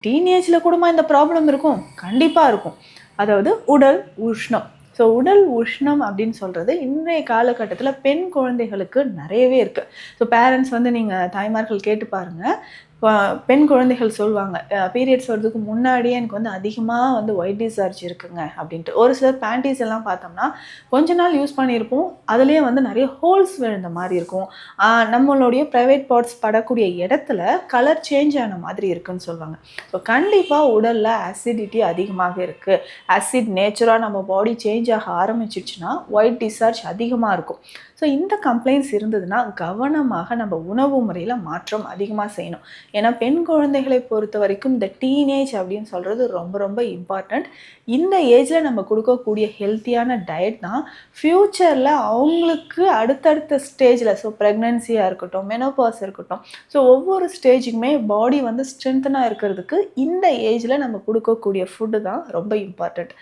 டீனேஜில் கூடமா இந்த ப்ராப்ளம் இருக்கும்? கண்டிப்பாக இருக்கும். அதாவது உடல் உஷ்ணம். ஸோ உடல் உஷ்ணம் அப்படின்னு சொல்கிறது இன்றைய காலகட்டத்தில் பெண் குழந்தைகளுக்கு நிறையவே இருக்குது. ஸோ பேரண்ட்ஸ் வந்து நீங்கள் தாய்மார்கள் கேட்டு பாருங்கள். பெண் குழந்தைகள் சொல்லுவாங்க, பீரியட்ஸ் வரதுக்கு முன்னாடியே எனக்கு வந்து அதிகமாக வந்து ஒயிட் டிஸ்சார்ஜ் இருக்குங்க அப்படின்ட்டு. ஒரு சிலர் பேண்டீஸ் எல்லாம் பார்த்தோம்னா கொஞ்ச நாள் யூஸ் பண்ணியிருப்போம், அதுலேயே வந்து நிறைய ஹோல்ஸ் விழுந்த மாதிரி இருக்கும். நம்மளுடைய ப்ரைவேட் பார்ட்ஸ் படக்கூடிய இடத்துல கலர் சேஞ்ச் ஆன மாதிரி இருக்குன்னு சொல்லுவாங்க. ஸோ கண்டிப்பாக உடலில் அசிடிட்டி அதிகமாக இருக்குது. ஆசிட் நேச்சுராக நம்ம பாடி சேஞ்ச் ஆக ஆரம்பிச்சிடுச்சுன்னா ஒயிட் டிஸ்சார்ஜ் அதிகமாக இருக்கும். ஸோ இந்த கம்ப்ளைண்ட்ஸ் இருந்ததுன்னா கவனமாக நம்ம உணவு முறையில் மாற்றம் அதிகமாக செய்யணும். ஏன்னா பெண் குழந்தைகளை பொறுத்த வரைக்கும் இந்த டீனேஜ் அப்படின்னு சொல்கிறது ரொம்ப ரொம்ப இம்பார்ட்டண்ட். இந்த ஏஜில் நம்ம கொடுக்கக்கூடிய ஹெல்த்தியான டயட் தான் ஃப்யூச்சரில் அவங்களுக்கு அடுத்தடுத்த ஸ்டேஜில், ஸோ ப்ரெக்னன்சியாக இருக்கட்டும், மெனோபாஸ் இருக்கட்டும், ஸோ ஒவ்வொரு ஸ்டேஜுக்குமே பாடி வந்து ஸ்ட்ரென்த்தனாக இருக்கிறதுக்கு இந்த ஏஜில் நம்ம கொடுக்கக்கூடிய ஃபுட்டு தான் ரொம்ப இம்பார்ட்டண்ட்.